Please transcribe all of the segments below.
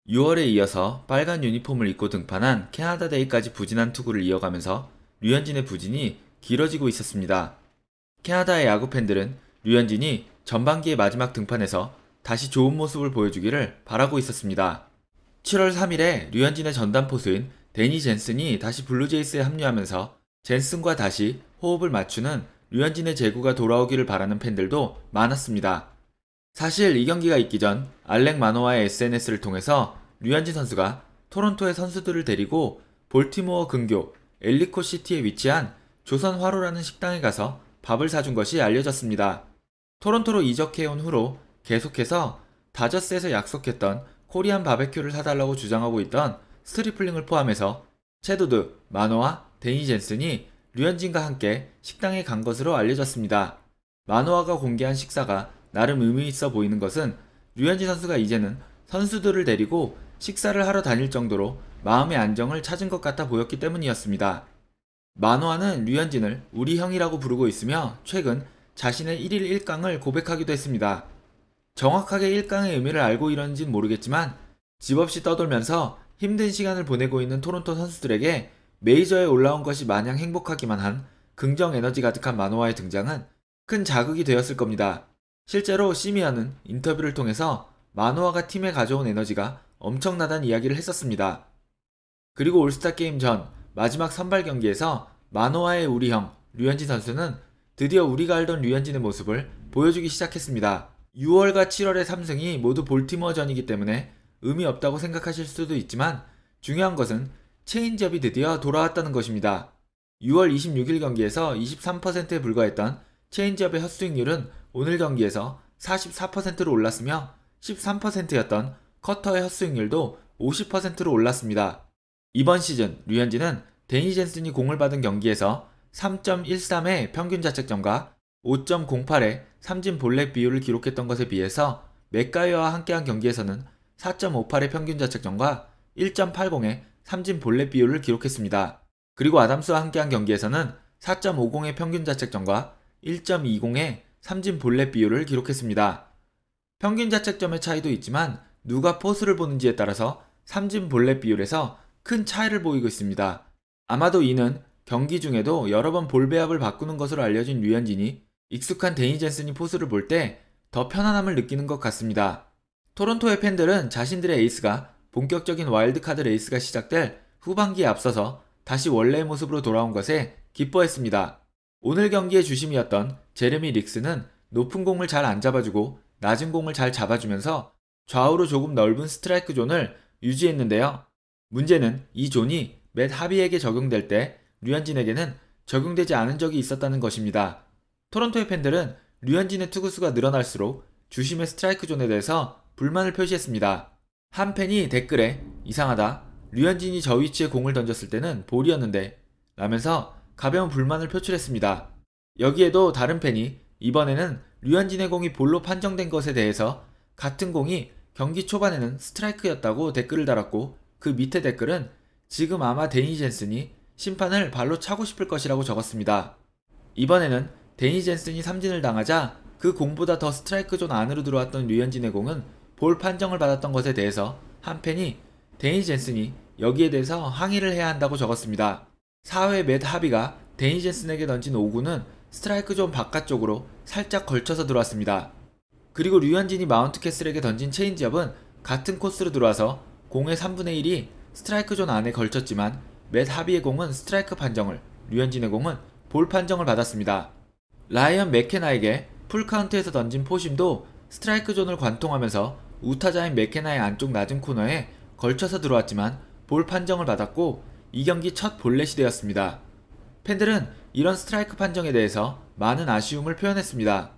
6월에 이어서 빨간 유니폼을 입고 등판한 캐나다데이까지 부진한 투구를 이어가면서 류현진의 부진이 길어지고 있었습니다. 캐나다의 야구 팬들은 류현진이 전반기의 마지막 등판에서 다시 좋은 모습을 보여주기를 바라고 있었습니다. 7월 3일에 류현진의 전담 포수인 데니 젠슨이 다시 블루제이스에 합류하면서 젠슨과 다시 호흡을 맞추는 류현진의 제구가 돌아오기를 바라는 팬들도 많았습니다. 사실 이 경기가 있기 전 알렉 마노아의 SNS를 통해서 류현진 선수가 토론토의 선수들을 데리고 볼티모어 근교 엘리코 시티에 위치한 조선 화로라는 식당에 가서 밥을 사준 것이 알려졌습니다. 토론토로 이적해온 후로 계속해서 다저스에서 약속했던 코리안 바베큐를 사달라고 주장하고 있던 스트리플링을 포함해서 체도드, 마노아, 데니 젠슨이 류현진과 함께 식당에 간 것으로 알려졌습니다. 마노아가 공개한 식사가 나름 의미 있어 보이는 것은 류현진 선수가 이제는 선수들을 데리고 식사를 하러 다닐 정도로 마음의 안정을 찾은 것 같아 보였기 때문이었습니다. 마노아는 류현진을 우리 형이라고 부르고 있으며 최근 자신의 1일 1강을 고백하기도 했습니다. 정확하게 1강의 의미를 알고 이러는지는 모르겠지만 집 없이 떠돌면서 힘든 시간을 보내고 있는 토론토 선수들에게 메이저에 올라온 것이 마냥 행복하기만 한 긍정 에너지 가득한 마노아의 등장은 큰 자극이 되었을 겁니다. 실제로 시미언은 인터뷰를 통해서 마노아가 팀에 가져온 에너지가 엄청나다는 이야기를 했었습니다. 그리고 올스타 게임 전 마지막 선발 경기에서 마노아의 우리 형 류현진 선수는 드디어 우리가 알던 류현진의 모습을 보여주기 시작했습니다. 6월과 7월의 3승이 모두 볼티모어전이기 때문에 의미 없다고 생각하실 수도 있지만 중요한 것은 체인지업이 드디어 돌아왔다는 것입니다. 6월 26일 경기에서 23%에 불과했던 체인지업의 헛스윙률은 오늘 경기에서 44%로 올랐으며 13%였던 커터의 헛스윙률도 50%로 올랐습니다. 이번 시즌 류현진은 데니 젠슨이 공을 받은 경기에서 3.13의 평균 자책점과 5.08의 삼진 볼넷 비율을 기록했던 것에 비해서 맥가이어와 함께한 경기에서는 4.58의 평균 자책점과 1.80의 삼진 볼넷 비율을 기록했습니다. 그리고 아담스와 함께한 경기에서는 4.50의 평균 자책점과 1.20의 삼진 볼넷 비율을 기록했습니다. 평균 자책점의 차이도 있지만 누가 포수를 보는지에 따라서 삼진 볼넷 비율에서 큰 차이를 보이고 있습니다. 아마도 이는 경기 중에도 여러 번 볼 배합을 바꾸는 것으로 알려진 류현진이 익숙한 데니 젠슨이 포수를 볼 때 더 편안함을 느끼는 것 같습니다. 토론토의 팬들은 자신들의 에이스가 본격적인 와일드카드 레이스가 시작될 후반기에 앞서서 다시 원래의 모습으로 돌아온 것에 기뻐했습니다. 오늘 경기의 주심이었던 제레미 릭스는 높은 공을 잘 안 잡아주고 낮은 공을 잘 잡아주면서 좌우로 조금 넓은 스트라이크 존을 유지했는데요. 문제는 이 존이 맷 하비에게 적용될 때 류현진에게는 적용되지 않은 적이 있었다는 것입니다. 토론토의 팬들은 류현진의 투구수가 늘어날수록 주심의 스트라이크 존에 대해서 불만을 표시했습니다. 한 팬이 댓글에 이상하다, 류현진이 저 위치에 공을 던졌을 때는 볼이었는데 라면서 가벼운 불만을 표출했습니다. 여기에도 다른 팬이 이번에는 류현진의 공이 볼로 판정된 것에 대해서 같은 공이 경기 초반에는 스트라이크였다고 댓글을 달았고 그 밑에 댓글은 지금 아마 데니 젠슨이 심판을 발로 차고 싶을 것이라고 적었습니다. 이번에는 데니 젠슨이 삼진을 당하자 그 공보다 더 스트라이크 존 안으로 들어왔던 류현진의 공은 볼 판정을 받았던 것에 대해서 한 팬이 데니 젠슨이 여기에 대해서 항의를 해야 한다고 적었습니다. 4회 맷 하비가 데니 젠슨에게 던진 5구는 스트라이크 존 바깥쪽으로 살짝 걸쳐서 들어왔습니다. 그리고 류현진이 마운트 캐슬에게 던진 체인지업은 같은 코스로 들어와서 공의 3분의 1이 스트라이크 존 안에 걸쳤지만 맷 하비의 공은 스트라이크 판정을, 류현진의 공은 볼 판정을 받았습니다. 라이언 맥케나에게 풀카운트에서 던진 포심도 스트라이크 존을 관통하면서 우타자인 맥케나의 안쪽 낮은 코너에 걸쳐서 들어왔지만 볼 판정을 받았고 이 경기 첫 볼넷이 되었습니다. 팬들은 이런 스트라이크 판정에 대해서 많은 아쉬움을 표현했습니다.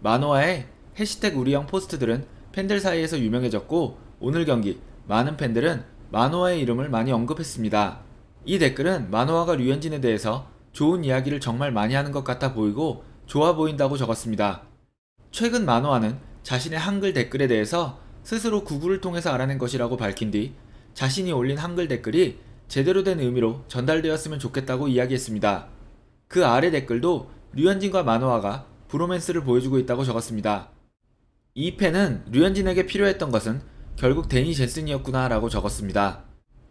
마노아의 해시태그 우리형 포스트들은 팬들 사이에서 유명해졌고 오늘 경기 많은 팬들은 마노아의 이름을 많이 언급했습니다. 이 댓글은 마노아가 류현진에 대해서 좋은 이야기를 정말 많이 하는 것 같아 보이고 좋아 보인다고 적었습니다. 최근 마노아는 자신의 한글 댓글에 대해서 스스로 구글을 통해서 알아낸 것이라고 밝힌 뒤 자신이 올린 한글 댓글이 제대로 된 의미로 전달되었으면 좋겠다고 이야기했습니다. 그 아래 댓글도 류현진과 마노아가 브로맨스를 보여주고 있다고 적었습니다. 이 팬은 류현진에게 필요했던 것은 결국 데니 젠슨이었구나 라고 적었습니다.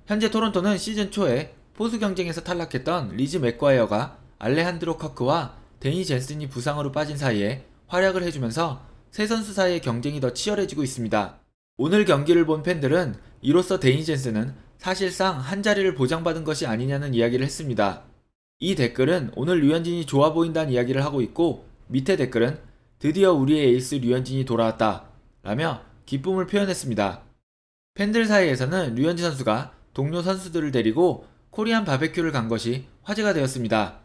현재 토론토는 시즌 초에 포수 경쟁에서 탈락했던 리즈 맥과이어가 알레한드로 커크와 데니 젠슨이 부상으로 빠진 사이에 활약을 해주면서 세 선수 사이의 경쟁이 더 치열해지고 있습니다. 오늘 경기를 본 팬들은 이로써 데니 젠슨은 사실상 한 자리를 보장받은 것이 아니냐는 이야기를 했습니다. 이 댓글은 오늘 류현진이 좋아 보인다는 이야기를 하고 있고, 밑에 댓글은 드디어 우리의 에이스 류현진이 돌아왔다 라며 기쁨을 표현했습니다. 팬들 사이에서는 류현진 선수가 동료 선수들을 데리고 코리안 바베큐를 간 것이 화제가 되었습니다.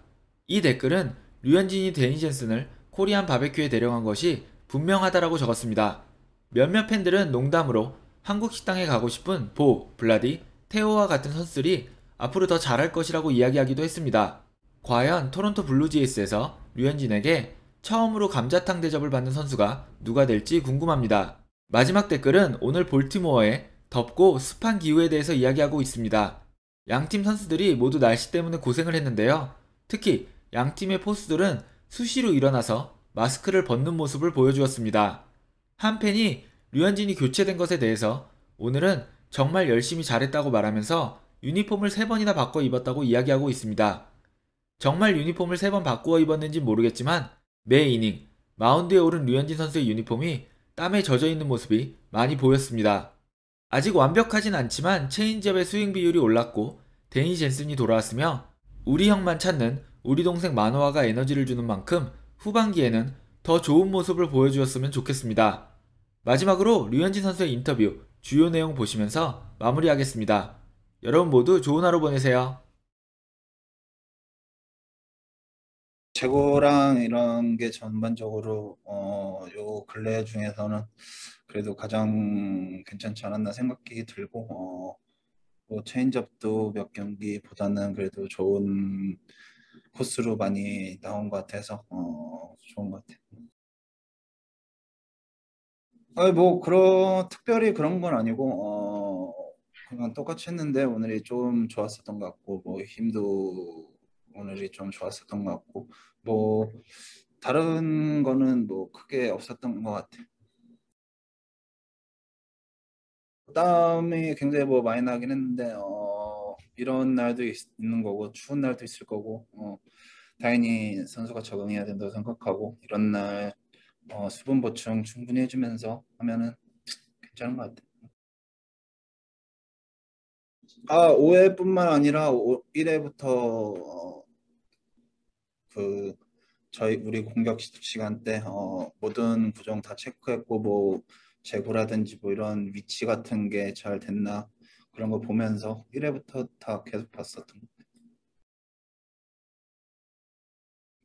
이 댓글은 류현진이 데니 젠슨을 코리안 바베큐에 데려간 것이 분명하다라고 적었습니다. 몇몇 팬들은 농담으로 한국 식당에 가고 싶은 보, 블라디, 테오와 같은 선수들이 앞으로 더 잘할 것이라고 이야기하기도 했습니다. 과연 토론토 블루제이스에서 류현진에게 처음으로 감자탕 대접을 받는 선수가 누가 될지 궁금합니다. 마지막 댓글은 오늘 볼티모어의 덥고 습한 기후에 대해서 이야기하고 있습니다. 양팀 선수들이 모두 날씨 때문에 고생을 했는데요. 특히 양팀의 포수들은 수시로 일어나서 마스크를 벗는 모습을 보여주었습니다. 한 팬이 류현진이 교체된 것에 대해서 오늘은 정말 열심히 잘했다고 말하면서 유니폼을 3번이나 바꿔 입었다고 이야기하고 있습니다. 정말 유니폼을 3번 바꾸어 입었는지 모르겠지만 매 이닝 마운드에 오른 류현진 선수의 유니폼이 땀에 젖어 있는 모습이 많이 보였습니다. 아직 완벽하진 않지만 체인지업의 스윙 비율이 올랐고 데니 젠슨이 돌아왔으며 우리 형만 찾는 우리 동생 만호아가 에너지를 주는 만큼 후반기에는 더 좋은 모습을 보여주었으면 좋겠습니다. 마지막으로 류현진 선수의 인터뷰 주요 내용 보시면서 마무리하겠습니다. 여러분 모두 좋은 하루 보내세요. 재고랑 이런 게 전반적으로 요 근래 중에서는 그래도 가장 괜찮지 않았나 생각이 들고 뭐 체인지업도 몇 경기보다는 그래도 좋은 코스로 많이 나온 것 같아서 좋은 것 같아요. 아니 뭐 그런 특별히 그런 건 아니고 그냥 똑같이 했는데 오늘이 좀 좋았었던 것 같고 뭐 힘도 오늘이 좀 좋았었던 것 같고 뭐 다른 거는 뭐 크게 없었던 것 같아요. 땀이 굉장히 뭐 많이 나긴 했는데 이런 날도 있는 거고 추운 날도 있을 거고 당연히 선수가 적응해야 된다고 생각하고 이런 날 수분 보충 충분히 해주면서 하면은 괜찮은 것 같아요. 5회뿐만 아니라 1회부터 그 저희 우리 공격 시간대 모든 구종 다 체크했고 뭐 재고라든지 뭐 이런 위치 같은 게 잘 됐나 그런 거 보면서 1회부터 다 계속 봤었던 거.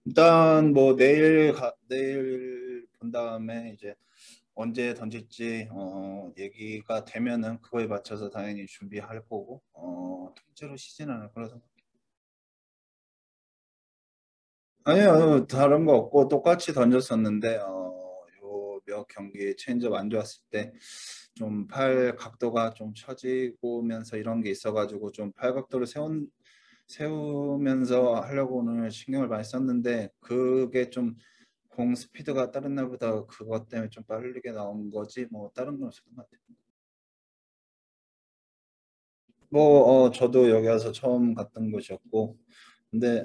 일단 뭐 내일 본 다음에 이제 언제 던질지 얘기가 되면은 그거에 맞춰서 당연히 준비할 거고 통째로 쉬지는 않을 거라서. 아니요, 다른 거 없고 똑같이 던졌었는데 요 몇 경기 체인지업 안 좋았을 때 좀 팔 각도가 좀 처지고면서 이런 게 있어가지고 좀 팔 각도를 세우면서 하려고 오늘 신경을 많이 썼는데 그게 좀 공 스피드가 다른 날보다 그것 때문에 좀 빠르게 나온 거지 뭐 다른 건 없었던 것 같아요. 뭐 저도 여기 와서 처음 갔던 곳이었고 근데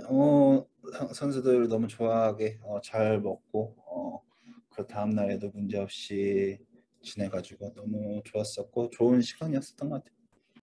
선수들 너무 좋아하게 잘 먹고 그 다음 날에도 문제 없이 지내가지고 너무 좋았었고 좋은 시간이었었던 것 같아요.